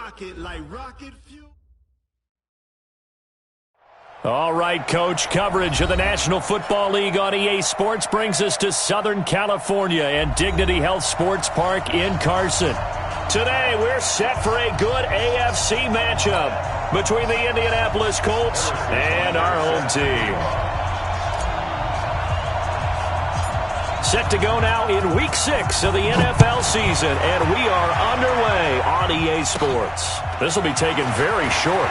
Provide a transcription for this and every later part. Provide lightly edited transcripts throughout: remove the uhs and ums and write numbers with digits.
rocket like rocket fuel. All right, Coach, coverage of the National Football League on EA Sports brings us to Southern California and Dignity Health Sports Park in Carson. Today, we're set for a good AFC matchup between the Indianapolis Colts and our home team. Set to go now in Week 6 of the NFL season, and we are underway on EA Sports. This will be taken very short.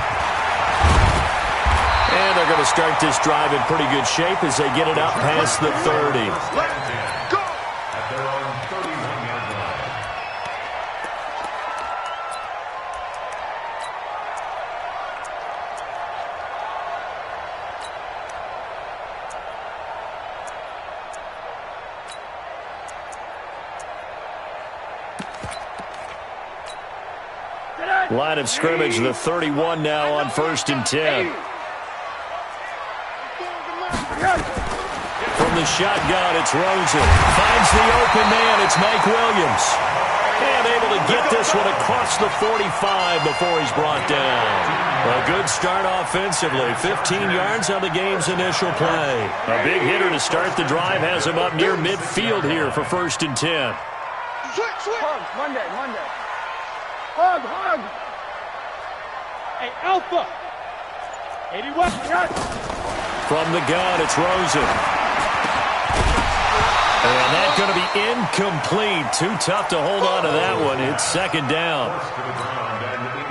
And they're going to start this drive in pretty good shape as they get it up past the 30. Line of scrimmage, the 31 now on 1st and 10. From the shotgun, it's Rosen. Finds the open man, it's Mike Williams. And able to get this one across the 45 before he's brought down. A good start offensively. 15 yards on the game's initial play. A big hitter to start the drive has him up near midfield here for 1st and 10. Hug, Monday. Hug. Hey, Alpha. 81. From the gun, it's Rosen. And that's going to be incomplete. Too tough to hold on to that one. It's 2nd down.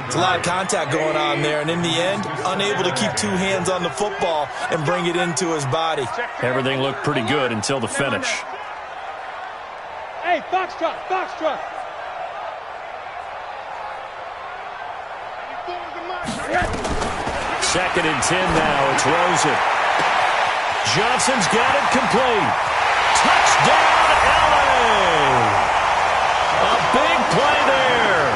It's a lot of contact going on there, and in the end, unable to keep 2 hands on the football and bring it into his body. Everything looked pretty good until the finish. Hey, Foxtrot. 2nd and 10 now. It's Rosen. Johnson's got it complete. Touchdown, LA! A big play there.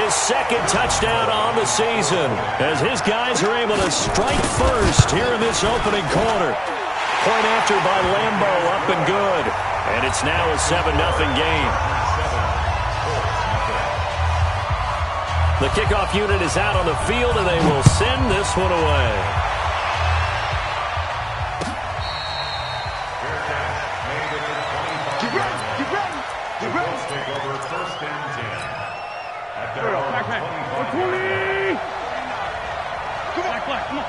His 2nd touchdown on the season as his guys are able to strike first here in this opening quarter. Point after by Lambo, up and good. And it's now a 7-0 game. The kickoff unit is out on the field, and they will send this one away. Get ready. Take over 1st and 10. At their own 20. Come on.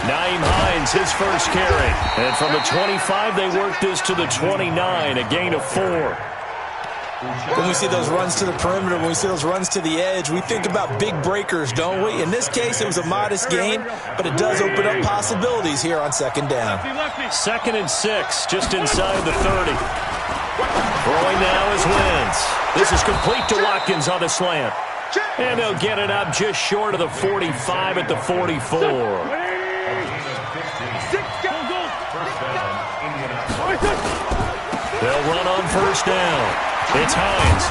Naeem Hines, his first carry. And from the 25, they work this to the 29, a gain of 4. When we see those runs to the perimeter, when we see those runs to the edge, we think about big breakers, don't we? In this case, it was a modest gain, but it does open up possibilities here on 2nd down. 2nd and 6, just inside the 30. Throwing now is Wentz. This is complete to Watkins on the slant. And they'll get it up just short of the 45 at the 44. They'll run on 1st down. It's Hines.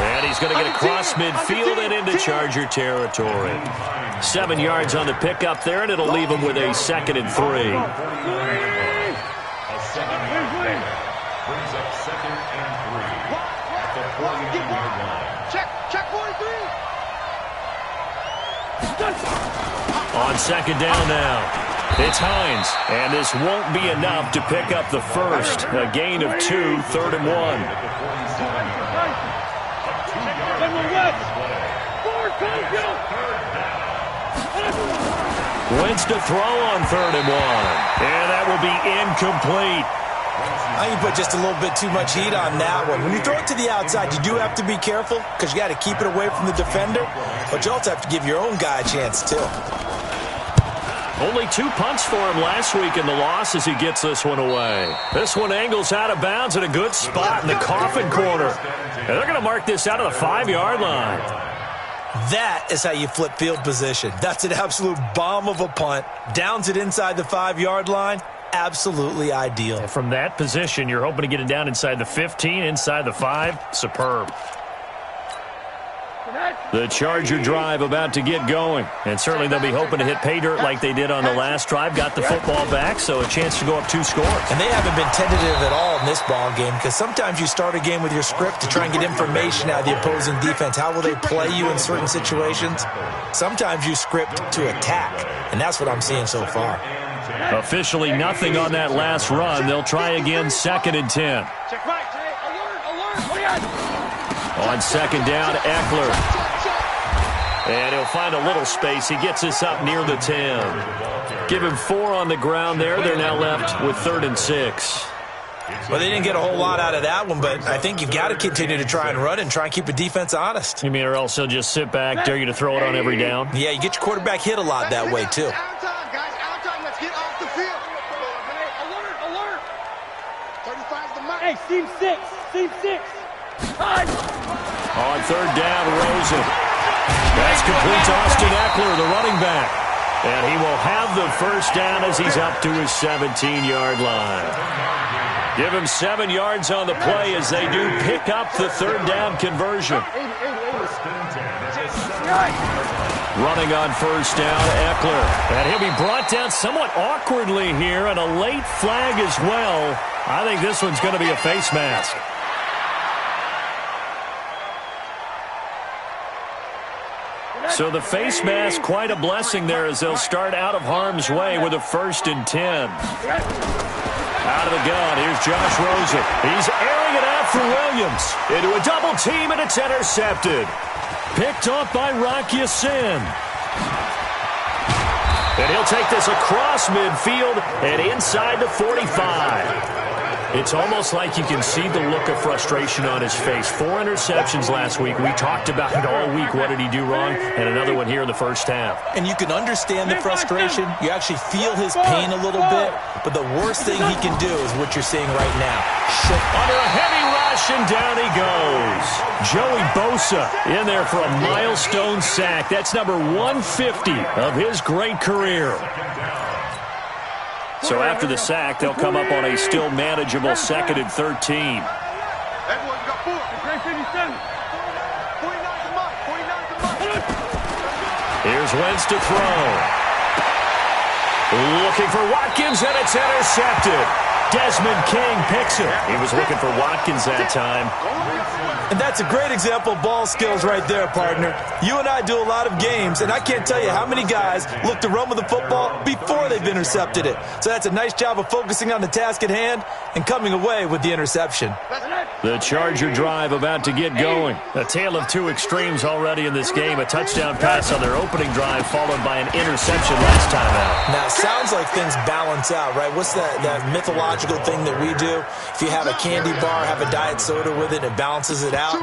And he's going to get across midfield and into Charger territory. 7 yards on the pickup there, and it'll leave him with a 2nd and 3. brings up 2nd and 3 at the 49-yard line. Check 43. On 2nd down now. It's Hines, and this won't be enough to pick up the first. A gain of 2, 3rd and 1. Wentz to throw on 3rd and 1. And that will be incomplete. I think you put just a little bit too much heat on that one. When you throw it to the outside, you do have to be careful because you got to keep it away from the defender, but you also have to give your own guy a chance too. Only 2 punts for him last week in the loss as he gets this one away. This one angles out of bounds in a good spot in the coffin corner. And they're going to mark this out of the 5-yard line. That is how you flip field position. That's an absolute bomb of a punt. Downs it inside the 5-yard line. Absolutely ideal. And from that position, you're hoping to get it down inside the 15, inside the 5. Superb. The Charger drive about to get going. And certainly they'll be hoping to hit pay dirt like they did on the last drive. Got the football back, so a chance to go up 2 scores. And they haven't been tentative at all in this ball game, because sometimes you start a game with your script to try and get information out of the opposing defense. How will they play you in certain situations? Sometimes you script to attack, and that's what I'm seeing so far. Officially nothing on that last run. They'll try again, 2nd and 10. On 2nd down, Eckler. And he'll find a little space. He gets us up near the 10. Give him 4 on the ground there. They're now left with 3rd and 6. Well, they didn't get a whole lot out of that one, but I think you've got to continue to try and run and try and keep the defense honest. You mean or else he'll just sit back, dare you to throw it on every down? Yeah, you get your quarterback hit a lot that way, too. Out time, guys. Out time. Let's get off the field. Alert, alert. 35's the mark. Hey, seam 6. Seam 6. On 3rd down, Rosen. That's complete to Austin Eckler, the running back. And he will have the 1st down as he's up to his 17-yard line. Give him 7 yards on the play as they do pick up the 3rd down conversion. Running on 1st down, Eckler. And he'll be brought down somewhat awkwardly here, and a late flag as well. I think this one's going to be a face mask. So the face mask, quite a blessing there as they'll start out of harm's way with a 1st and 10. Out of the gun, here's Josh Rosen. He's airing it out for Williams. Into a double team, and it's intercepted. Picked off by Rocky Sin. And he'll take this across midfield and inside the 45. It's almost like you can see the look of frustration on his face. 4 interceptions last week. We talked about it all week. What did he do wrong? And another one here in the 1st half. And you can understand the frustration. You actually feel his pain a little bit. But the worst thing he can do is what you're seeing right now. Under a heavy rush, and down he goes. Joey Bosa in there for a milestone sack. That's number 150 of his great career. So after the sack, they'll come up on a still manageable 2nd and 13. Here's Wentz to throw. Looking for Watkins, and it's intercepted. Desmond King picks it. He was looking for Watkins that time. And that's a great example of ball skills right there, partner. You and I do a lot of games, and I can't tell you how many guys look to run with the football before they've intercepted it. So that's a nice job of focusing on the task at hand and coming away with the interception. The Charger drive about to get going. A tale of 2 extremes already in this game. A touchdown pass on their opening drive followed by an interception last time out. Now, it sounds like things balance out, right? What's that mythological thing that we do? If you have a candy bar, have a diet soda with it, it balances it out.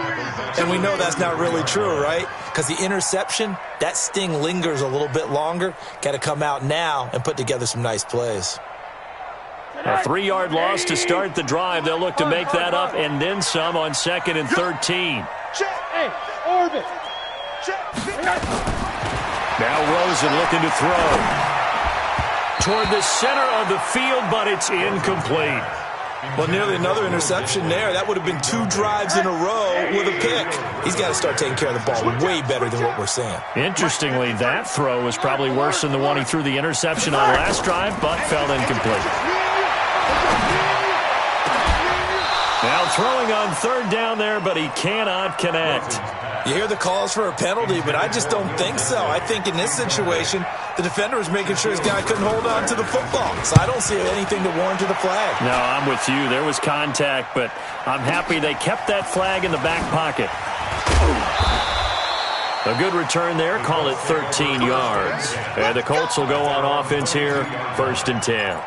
And we know that's not really true, right? Because the interception, that sting lingers a little bit longer. Got to come out now and put together some nice plays. A 3-yard loss to start the drive. They'll look to make that up and then some on 2nd and 13. Hey, orbit. Now Rosen looking to throw. Toward the center of the field, but it's incomplete. Well, nearly another interception there. That would have been 2 drives in a row with a pick. He's got to start taking care of the ball way better than what we're seeing. Interestingly, that throw was probably worse than the one he threw the interception on last drive, but fell incomplete. Now throwing on 3rd down there, but he cannot connect. You hear the calls for a penalty, but I just don't think so. I think in this situation, the defender was making sure his guy couldn't hold on to the football. So I don't see anything to warrant the flag. No, I'm with you. There was contact, but I'm happy they kept that flag in the back pocket. A good return there. Call it 13 yards. And the Colts will go on offense here, 1st and 10.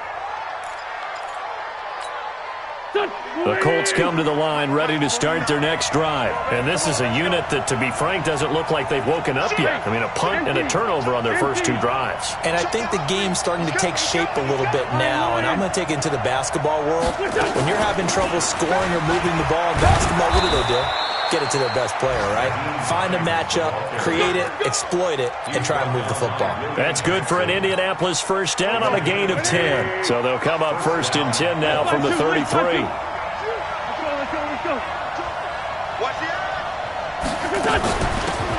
The Colts come to the line ready to start their next drive. And this is a unit that, to be frank, doesn't look like they've woken up yet. I mean, a punt and a turnover on their first 2 drives. And I think the game's starting to take shape a little bit now. And I'm going to take it into the basketball world. When you're having trouble scoring or moving the ball in basketball, what do? Get it to their best player, right? Find a matchup, create it, exploit it, and try and move the football. That's good for an Indianapolis 1st down on a gain of 10. So they'll come up 1st and 10 now from the 33.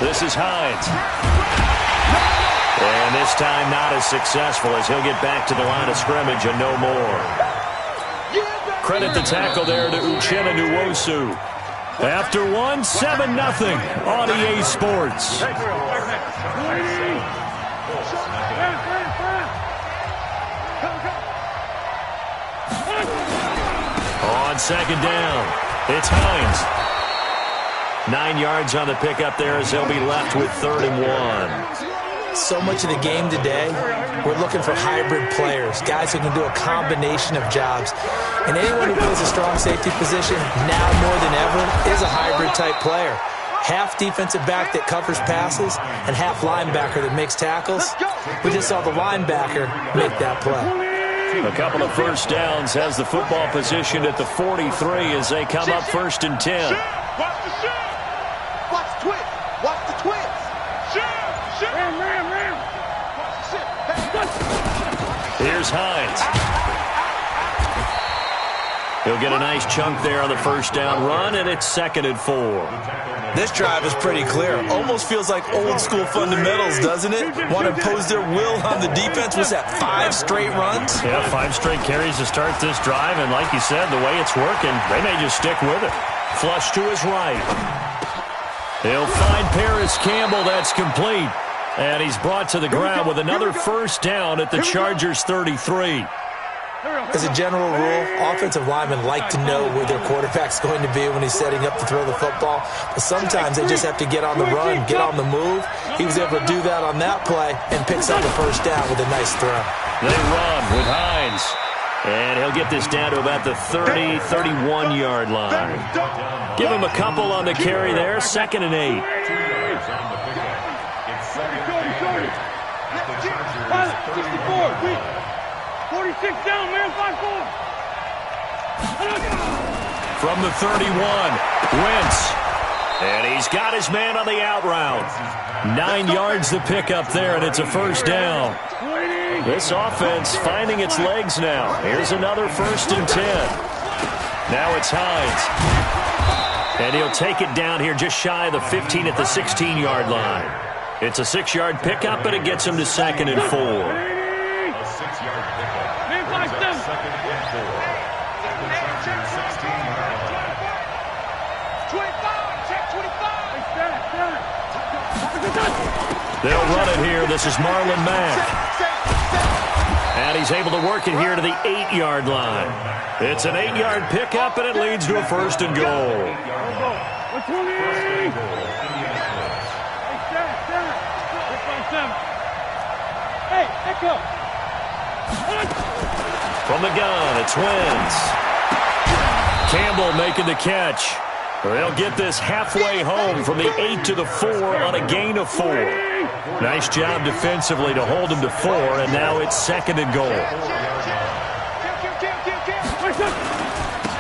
This is Hines. And this time not as successful as he'll get back to the line of scrimmage and no more. Credit the tackle there to Uchenna Nwosu. After one, 7-0 on EA Sports. On second down, it's Hines. 9 yards on the pickup there as they'll be left with 31. So much of the game today, we're looking for hybrid players, guys who can do a combination of jobs. And anyone who plays a strong safety position, now more than ever, is a hybrid-type player. Half defensive back that covers passes and half linebacker that makes tackles. We just saw the linebacker make that play. A couple of first downs has the football position at the 43 as they come up 1st and 10. Watch the shift. Watch the twist. Watch the twist. Shift. Ram. Watch the shift. Here's Hines. He'll get a nice chunk there on the first down run, and it's 2nd and 4. This drive is pretty clear. Almost feels like old-school fundamentals, doesn't it? Want to impose their will on the defense. Was that 5 straight runs? Yeah, 5 straight carries to start this drive, and like you said, the way it's working, they may just stick with it. Flush to his right. He'll find Paris Campbell. That's complete. And he's brought to the ground with another first down at the Chargers' 33. As a general rule, offensive linemen like to know where their quarterback's going to be when he's setting up to throw the football. But sometimes they just have to get on the run, get on the move. He was able to do that on that play and picks up the first down with a nice throw. They run with Hines. And he'll get this down to about the 30, 31-yard line. Give him a couple on the carry there. 2nd and 8. 46 down, man, 5-4. From the 31, Wentz. And he's got his man on the out route. 9 yards the pickup there, and it's a first down. This offense finding its legs now. Here's another 1st and 10. Now it's Hines. And he'll take it down here just shy of the 15 at the 16-yard line. It's a 6-yard pickup, but it gets him to 2nd and 4. They'll run it here. This is Marlon Mack. And he's able to work it here to the 8-yard line. It's an 8-yard pickup, and it leads to a 1st and goal. From the gun, it's Wentz. Campbell making the catch. They'll get this halfway home from the 8 to the 4 on a gain of 4. Nice job defensively to hold him to 4, and now it's 2nd and goal.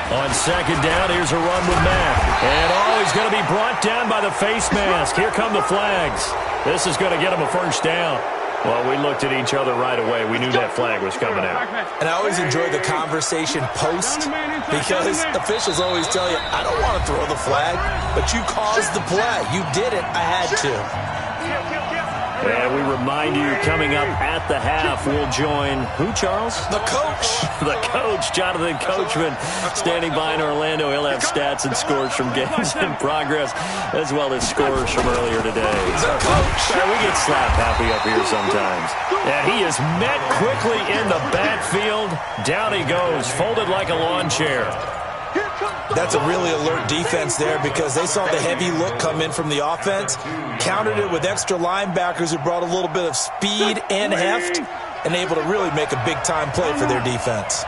On 2nd down, here's a run with Mack. And he's going to be brought down by the face mask. Here come the flags. This is going to get him a first down. Well, we looked at each other right away. We knew that flag was coming out. And I always enjoy the conversation post because officials always tell you, I don't want to throw the flag, but you caused the play. You did it. I had to. And we remind you, coming up at the half, we'll join who, Charles? The coach. The coach, Jonathan Coachman, standing by in Orlando. He'll have stats and scores from games in progress, as well as scores from earlier today. The coach. We get slap happy up here sometimes. And he is met quickly in the backfield. Down he goes, folded like a lawn chair. That's a really alert defense there because they saw the heavy look come in from the offense, countered it with extra linebackers who brought a little bit of speed and heft, and able to really make a big-time play for their defense.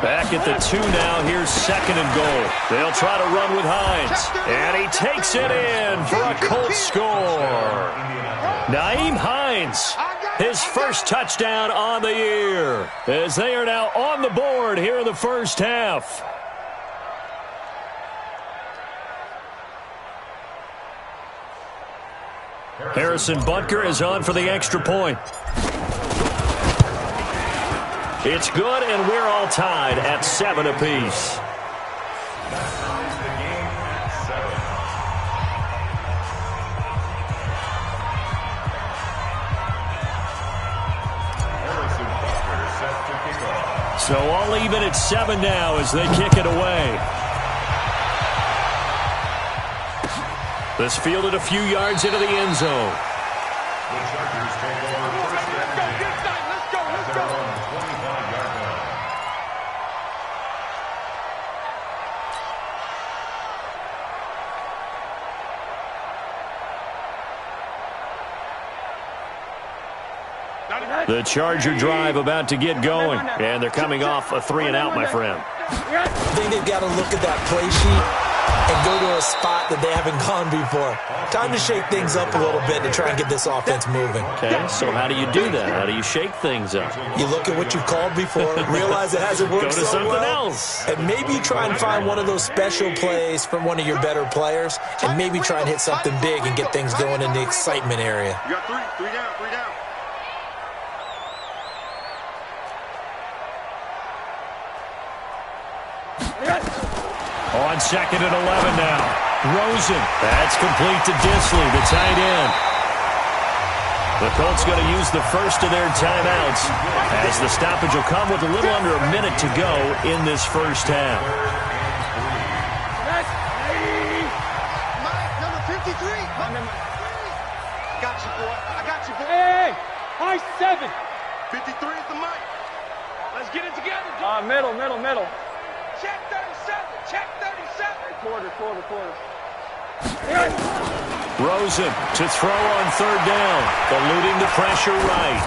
Back at the 2 now. Here's 2nd and goal. They'll try to run with Hines. And he takes it in for a Colts score. Nyheim Hines, his first touchdown on the year, as they are now on the board here in the first half. Harrison Butker is on for the extra point. It's good, and we're all tied at 7 apiece. So all even at 7 now as they kick it away. This fielded a few yards into the end zone. The Chargers take over first and 10. Let's go. At their own 25-yard line. The Charger drive about to get going, and they're coming off a 3-and-out, my friend. I think they've got to look at that play sheet and go to a spot that they haven't gone before. Time to shake things up a little bit to try and get this offense moving. Okay, so how do you do that? How do you shake things up? You look at what you've called before, realize it hasn't worked Go to so something well, else. and maybe you try and find one of those special plays from one of your better players, and maybe try and hit something big and get things going in the excitement area. You got three down. On 2nd and 11 now. Rosen. That's complete to Disley, the tight end. The Colts going to use the first of their timeouts as the stoppage will come with a little under a minute to go in this first half. Mike, number 53. Got you, boy. I got you, boy. Hey, high 7. 53 is the mic. Let's get it together. Middle. Check 37. Check 37. Quarter. Rosen to throw on 3rd down. Eluding the pressure right.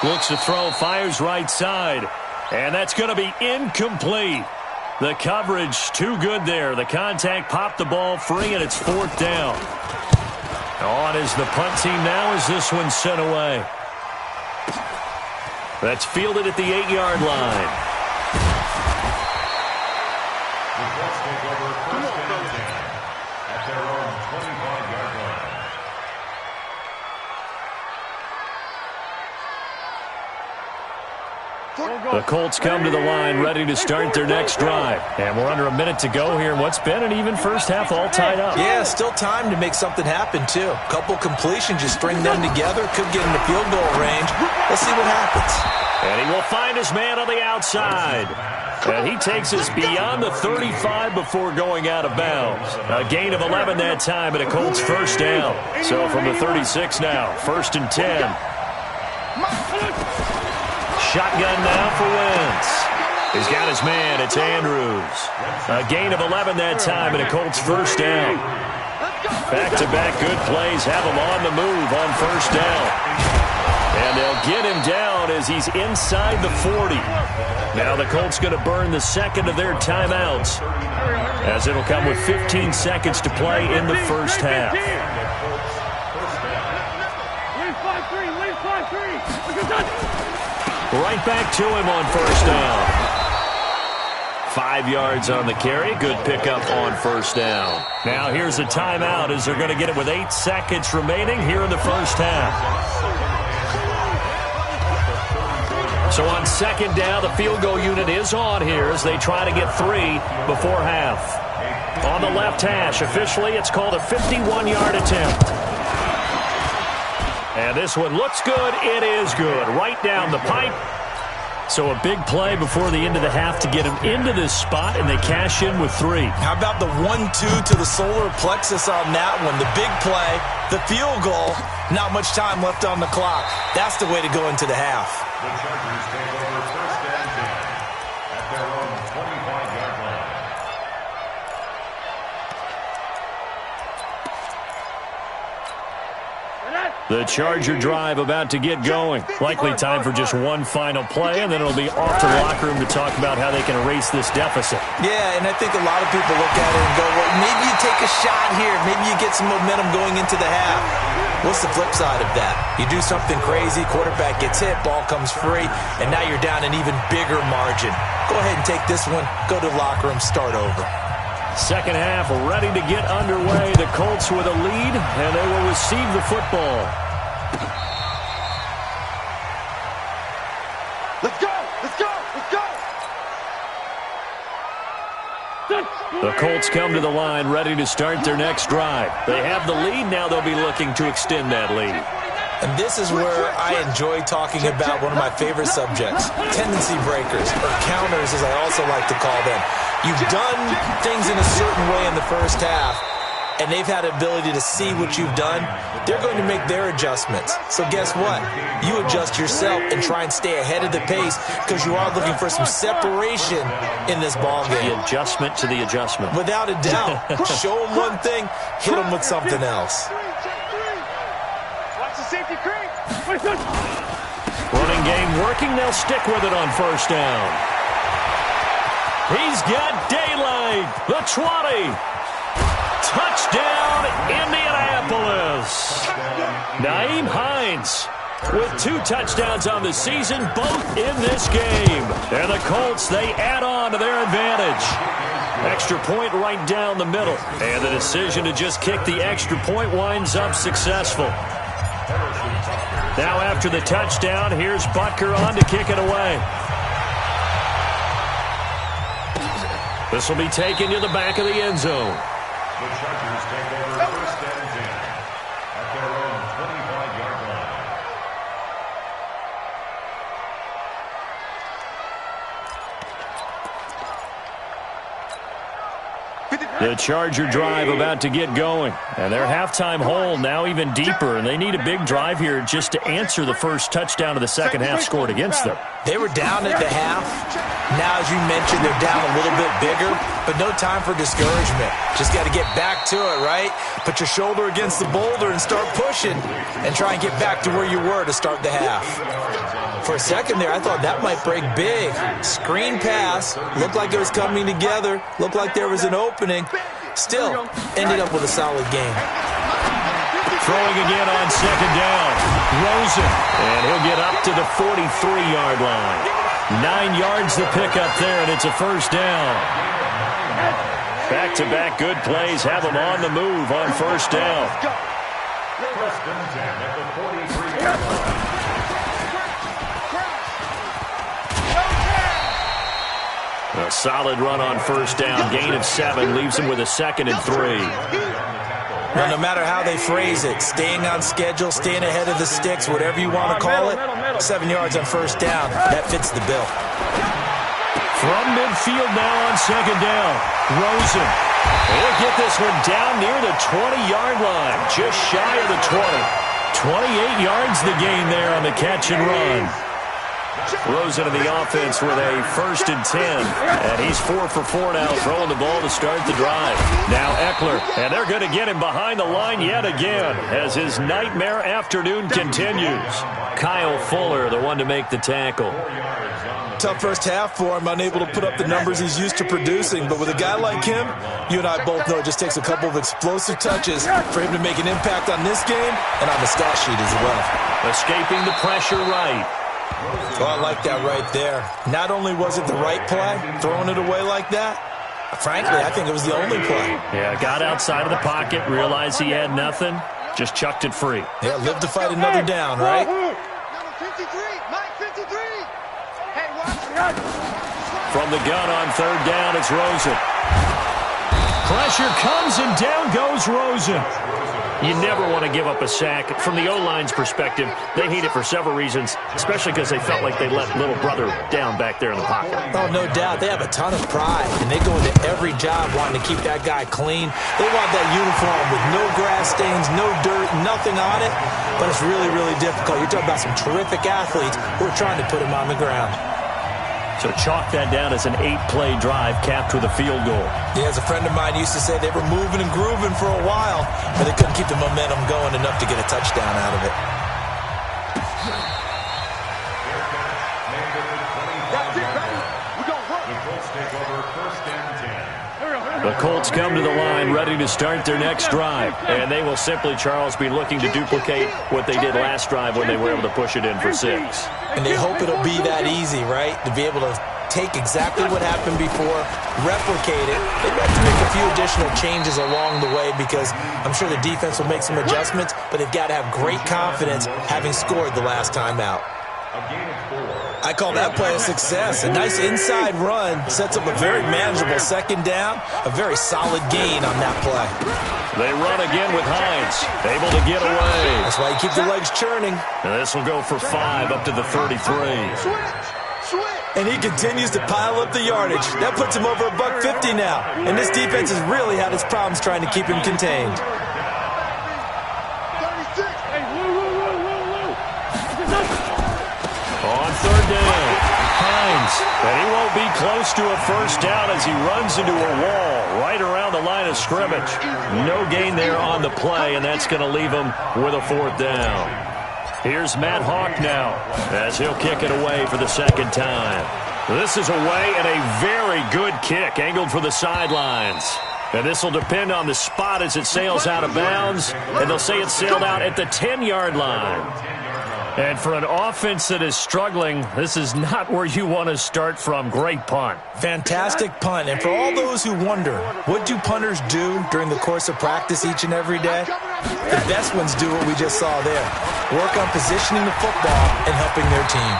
Looks to throw, fires right side. And that's going to be incomplete. The coverage too good there. The contact popped the ball free, and it's 4th down. On is the punt team now as this one's sent away. That's fielded at the 8-yard line. The Colts take over first and 10. At their own 25-yard line. The Colts come to the line ready to start their next drive. And we're under a minute to go here in what's been an even first half all tied up. Yeah, still time to make something happen, too. A couple completions, just string them together. Could get in the field goal range. Let's see what happens. And he will find his man on the outside. And he takes us beyond the 35 before going out of bounds. A gain of 11 that time and a Colts first down. So from the 36 now, 1st and 10. Shotgun now for Wentz. He's got his man. It's Andrews. A gain of 11 that time and a Colts first down. Back-to-back good plays have him on the move on 1st down. And they'll get him down as he's inside the 40. Now the Colts going to burn the 2nd of their timeouts as it'll come with 15 seconds to play in the first half. Lead 5-3. Right back to him on 1st down. 5 yards on the carry. Good pickup on 1st down. Now here's a timeout as they're going to get it with 8 seconds remaining here in the first half. So on 2nd down, the field goal unit is on here as they try to get 3 before half. On the left hash, officially it's called a 51-yard attempt. And this one looks good. It is good. Right down the pipe. So a big play before the end of the half to get him into this spot, and they cash in with 3. How about the 1-2 to the solar plexus on that one? The big play, the field goal, not much time left on the clock. That's the way to go into the half. The Chargers take over first and 10 at their own 25-yard line. The Charger drive about to get going. Likely time for just one final play, and then it'll be off to the locker room to talk about how they can erase this deficit. Yeah, and I think a lot of people look at it and go, well, maybe you take a shot here. Maybe you get some momentum going into the half. What's the flip side of that? You do something crazy, quarterback gets hit, ball comes free, and now you're down an even bigger margin. Go ahead and take this one, go to the locker room, start over. Second half ready to get underway. The Colts with a lead, and they will receive the football. Let's go. The Colts come to the line ready to start their next drive. They have the lead. Now they'll be looking to extend that lead. And this is where I enjoy talking about one of my favorite subjects, tendency breakers, or counters as I also like to call them. You've done things in a certain way in the first half, and they've had the ability to see what you've done. They're going to make their adjustments. So guess what? You adjust yourself and try and stay ahead of the pace because you are looking for some separation in this ball game. The adjustment to the adjustment. Without a doubt. Show them one thing, hit them with something else. Watch the safety creep. Running game working. They'll stick with it on first down. He's got daylight. The 20. Touchdown, Indianapolis. Nyheim Hines with 2 touchdowns on the season, both in this game. And the Colts, they add on to their advantage. Extra point right down the middle. And the decision to just kick the extra point winds up successful. Now after the touchdown, here's Butker on to kick it away. This will be taken to the back of the end zone. The Chargers take over first and 10 at their own 25-yard line. The Charger drive about to get going. And their halftime hole now even deeper. And they need a big drive here just to answer the first touchdown of the second half scored against them. They were down at the half. Now, as you mentioned, they're down a little bit bigger, but no time for discouragement. Just got to get back to it, right? Put your shoulder against the boulder and start pushing and try and get back to where you were to start the half. For a second there, I thought that might break big. Screen pass. Looked like it was coming together. Looked like there was an opening. Still, ended up with a solid game. Throwing again on second down. Rosen. And he'll get up to the 43-yard line. 9 yards the pickup there, and it's a first down. Back-to-back good plays have them on the move on first down. First and 10 at the 43-yard line. A solid run on first down. Gain of 7 leaves him with a 2nd and 3. Well, no matter how they phrase it, staying on schedule, staying ahead of the sticks, whatever you want to call it, 7 yards on first down, that fits the bill. From midfield now on second down. Rosen. He'll get this one down near the 20-yard line, just shy of the 20. 28 yards the gain there on the catch and run. Rosen in the offense with a 1st and 10. And he's 4 for 4 now, throwing the ball to start the drive. Now Eckler, and they're going to get him behind the line yet again as his nightmare afternoon continues. Kyle Fuller, the one to make the tackle. Tough first half for him, unable to put up the numbers he's used to producing. But with a guy like him, you and I both know it just takes a couple of explosive touches for him to make an impact on this game and on the stat sheet as well. Escaping the pressure right. Oh, I like that right there. Not only was it the right play, throwing it away like that, frankly, I think it was the only play. Yeah, got outside of the pocket, realized he had nothing, just chucked it free. Yeah, live to fight another down, right? Number 53, Mike 53. Hey, watch. From the gun on third down, it's Rosen. Pressure comes and down goes Rosen. You never want to give up a sack. From the O-line's perspective, they hate it for several reasons, especially because they felt like they let little brother down back there in the pocket. Oh, no doubt. They have a ton of pride, and they go into every job wanting to keep that guy clean. They want that uniform with no grass stains, no dirt, nothing on it, but it's really, really difficult. You're talking about some terrific athletes who are trying to put him on the ground. So chalk that down as an 8-play drive capped with a field goal. Yeah, as a friend of mine used to say, they were moving and grooving for a while, but they couldn't keep the momentum going enough to get a touchdown out of it. That's it, baby. We're going to work. The Colts take over first and 10. The Colts come to the line ready to start their next drive. And they will simply, Charles, be looking to duplicate what they did last drive when they were able to push it in for 6. And they hope it'll be that easy, right? To be able to take exactly what happened before, replicate it. They have to make a few additional changes along the way because I'm sure the defense will make some adjustments, but they've got to have great confidence having scored the last time out. A gain of 4. I call that play a success. A nice inside run sets up a very manageable second down, a very solid gain on that play. They run again with Hines, able to get away. That's why you keep the legs churning. And this will go for 5 up to the 33. And he continues to pile up the yardage. That puts him over $150 now. And this defense has really had its problems trying to keep him contained. On third down, Hines, and he won't be close to a first down as he runs into a wall right around the line of scrimmage. No gain there on the play, and that's going to leave him with a 4th down. Here's Matt Hawk now as he'll kick it away for the second time. This is away and a very good kick angled for the sidelines. And this will depend on the spot as it sails out of bounds, and they'll say it sailed out at the 10-yard line. And for an offense that is struggling, this is not where you want to start from. Great punt. Fantastic punt. And for all those who wonder, what do punters do during the course of practice each and every day? The best ones do what we just saw there. Work on positioning the football and helping their team.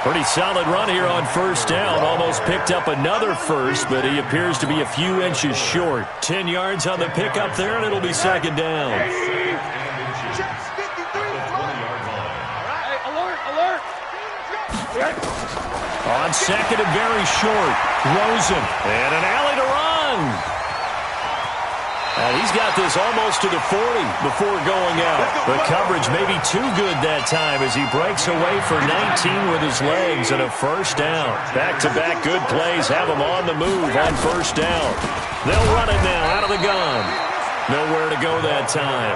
Pretty solid run here on first down. Almost picked up another first, but he appears to be a few inches short. 10 yards on the pickup there, and it'll be second down. On second and very short, Rosen, and an alley to run. And he's got this almost to the 40 before going out. The coverage may be too good that time as he breaks away for 19 with his legs and a first down. Back-to-back good plays have him on the move on first down. They'll run it now out of the gun. Nowhere to go that time.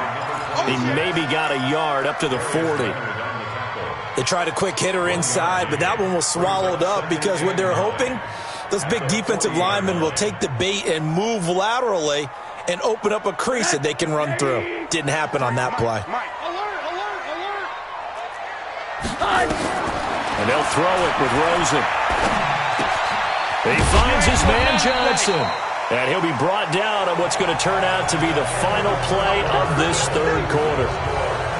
He maybe got a yard up to the 40. They tried a quick hitter inside, but that one was swallowed up because what they're hoping, those big defensive linemen will take the bait and move laterally and open up a crease that they can run through. Didn't happen on that play. And they'll throw it with Rosen. He finds his man Johnson. And he'll be brought down on what's going to turn out to be the final play of this third quarter.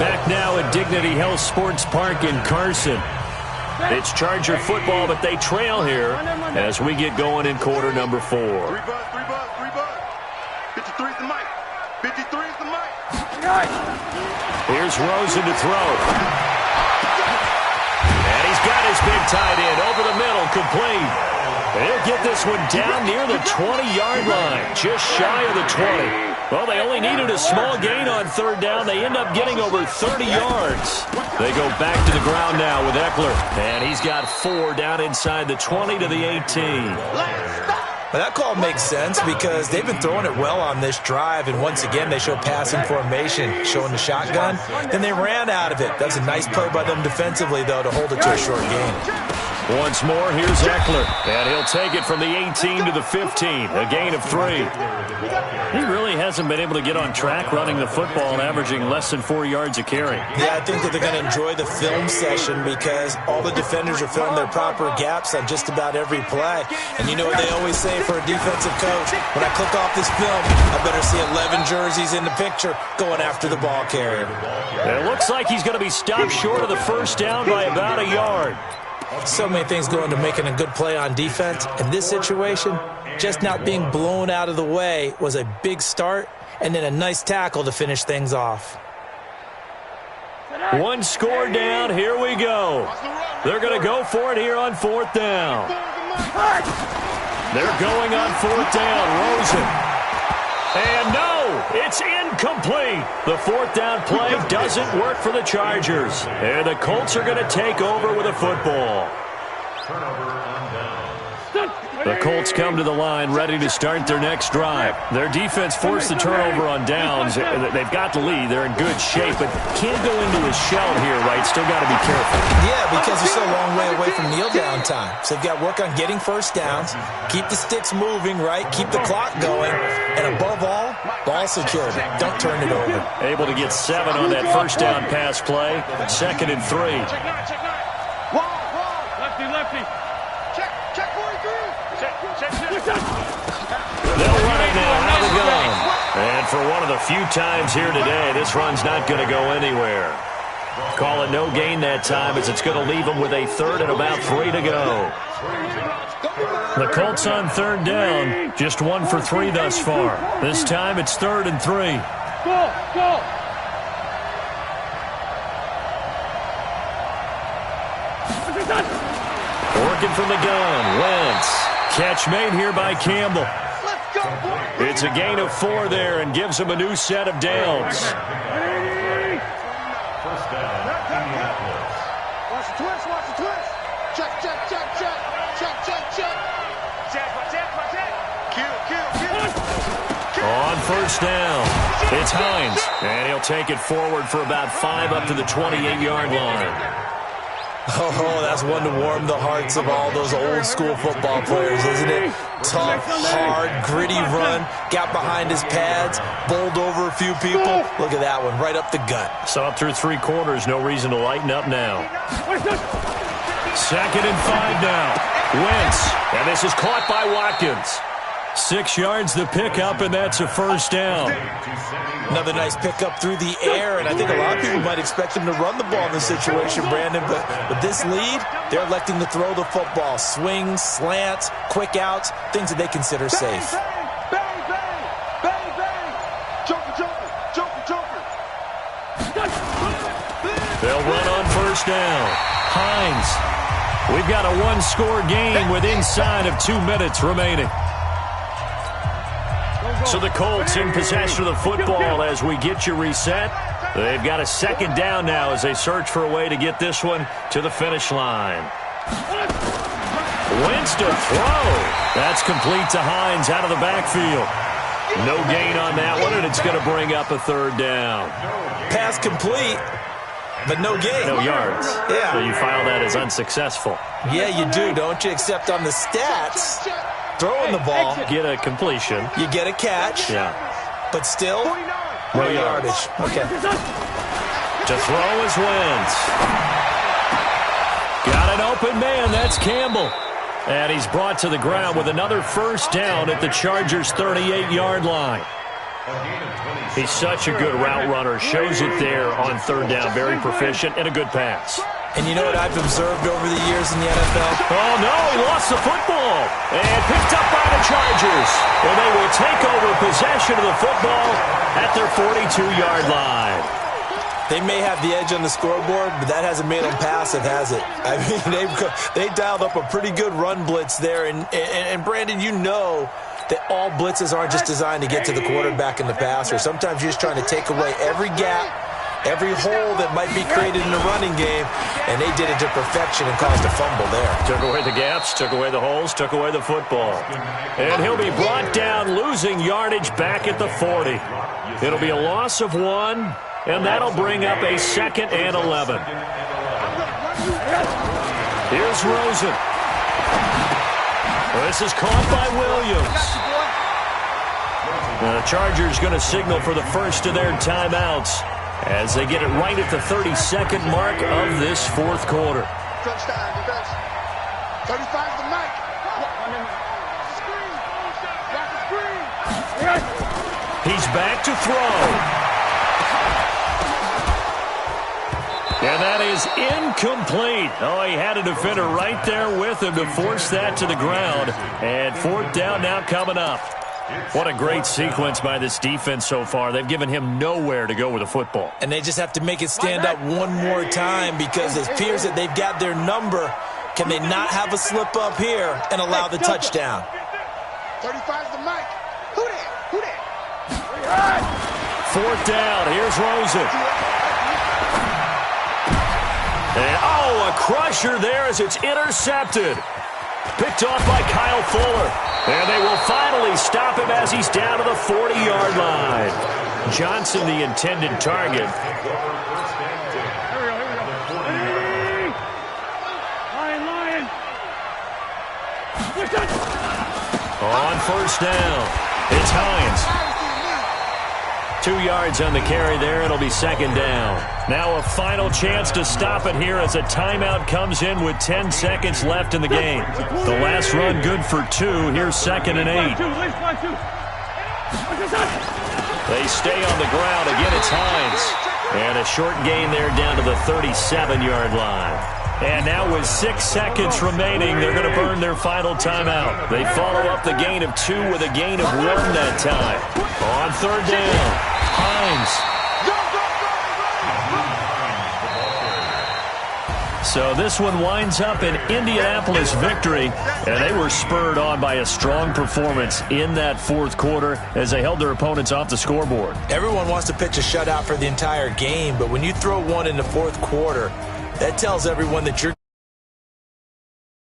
Back now at Dignity Health Sports Park in Carson. It's Charger football, but they trail here as we get going in quarter number 4. 3 buzz. 53's the mic. 53's the mic. Here's Rosen to throw. And he's got his big tight end over the middle, complete. And he'll get this one down near the 20-yard line, just shy of the 20. Well, they only needed a small gain on third down. They end up getting over 30 yards. They go back to the ground now with Eckler. And he's got 4 down inside the 20 to the 18. Well, that call makes sense because they've been throwing it well on this drive, and once again they show passing formation, showing the shotgun. Then they ran out of it. That's a nice play by them defensively, though, to hold it to a short gain. Once more, here's Eckler, and he'll take it from the 18 to the 15, a gain of 3. He really hasn't been able to get on track running the football and averaging less than 4 yards a carry. Yeah, I think that they're going to enjoy the film session because all the defenders are filling their proper gaps on just about every play. And you know what they always say for a defensive coach? When I click off this film, I better see 11 jerseys in the picture going after the ball carrier. It looks like he's going to be stopped short of the first down by about a yard. So many things go into making a good play on defense. In this situation, just not being blown out of the way was a big start, and then a nice tackle to finish things off. One score down, here we go. They're going to go for it here on 4th down. They're going on 4th down, Rosen. And no, it's incomplete. The 4th down play doesn't work for the Chargers. And the Colts are going to take over with a football. The Colts come to the line ready to start their next drive. Their defense forced the turnover on downs. They've got the lead. They're in good shape, but can't go into a shell here, right? Still got to be careful. Yeah, because they're still a long way away from kneel down time. So they've got to work on getting first downs, keep the sticks moving, right? Keep the clock going, and above all, ball security. Don't turn it over. Able to get 7 on that first down pass play. 2nd and 3. Lefty. They'll run it now out of the gun. And for one of the few times here today, this run's not going to go anywhere. Call it no gain that time as it's going to leave them with a third and about 3 to go. The Colts on third down, just 1 for 3 thus far. This time it's 3rd and 3. Go! Working from the gun, Wentz. Catch made here by Campbell. Let's go, boys. It's a gain of 4 there and gives them a new set of downs. First down, Indianapolis. Watch the twist, watch the twist. Check. Kill. On first down, it's Hines, and he'll take it forward for about 5 up to the 28-yard line. Oh, that's one to warm the hearts of all those old school football players, isn't it? Tough, hard, gritty run, got behind his pads, bowled over a few people. Look at that one, right up the gut. So up through 3 quarters, no reason to lighten up now. 2nd and 5 now. Wentz, and this is caught by Watkins. 6 yards the pickup, and that's a first down. Another nice pickup through the air, and I think a lot of people might expect him to run the ball in this situation, Brandon, but with this lead, they're electing to throw the football. Swings, slants, quick outs, things that they consider safe. Bang. Joker. They'll run on first down. Hines. We've got a 1-score game with inside of 2 minutes remaining. So the Colts in possession of the football as we get you reset. They've got a 2nd down now as they search for a way to get this one to the finish line. Wentz to throw. That's complete to Hines out of the backfield. No gain on that one, and it's going to bring up a 3rd down. Pass complete, but no gain. No yards. Yeah. So you file that as unsuccessful. Yeah, you do, don't you? Except on the stats, throwing the ball, Get a completion. you get a catch, Yeah. but still, no yardage. Okay. To throw is Wentz. Got an open man. That's Campbell. And he's brought to the ground with another first down at the Chargers' 38-yard line. He's such a good route runner. Shows it there on 3rd down. Very proficient and a good pass. And you know what I've observed over the years in the NFL? Oh, no, he lost the football. And picked up by the Chargers. And they will take over possession of the football at their 42-yard line. They may have the edge on the scoreboard, but that hasn't made them passive, has it? I mean, they dialed up a pretty good run blitz there. And Brandon, you know that all blitzes aren't just designed to get to the quarterback and the passer. Sometimes you're just trying to take away every gap, every hole that might be created in the running game, and they did it to perfection and caused a fumble there. Took away the gaps, took away the holes, took away the football. And he'll be brought down, losing yardage back at the 40. It'll be a loss of 1, and that'll bring up a 2nd and 11. Here's Rosen. This is caught by Williams. The Chargers going to signal for the first of their timeouts as they get it right at the 32nd mark of this 4th quarter. Touchdown, defense. 35's the mic. He's back to throw. And that is incomplete. Oh, he had a defender right there with him to force that to the ground. And 4th down now coming up. What a great sequence by this defense so far. They've given him nowhere to go with the football. And they just have to make it stand up one more time because it appears that they've got their number. Can they not have a slip up here and allow the touchdown? 35's the mic. Who that? 4th down. Here's Rosen. And, oh, a crusher there as it's intercepted. Picked off by Kyle Fuller. And they will finally stop him as he's down to the 40-yard line. Johnson, the intended target. Lion. On first down, it's Hines. 2 yards on the carry there. It'll be 2nd down. Now a final chance to stop it here as a timeout comes in with 10 seconds left in the game. The last run good for 2. Here's 2nd and 8. They stay on the ground. Again, it's Hines. And a short gain there down to the 37-yard line. And now with 6 seconds remaining, they're going to burn their final timeout. They follow up the gain of 2 with a gain of 1 that time. On third down, Hines. So this one winds up an Indianapolis victory, and they were spurred on by a strong performance in that fourth quarter as they held their opponents off the scoreboard. Everyone wants to pitch a shutout for the entire game, but when you throw one in the fourth quarter, that tells everyone that you're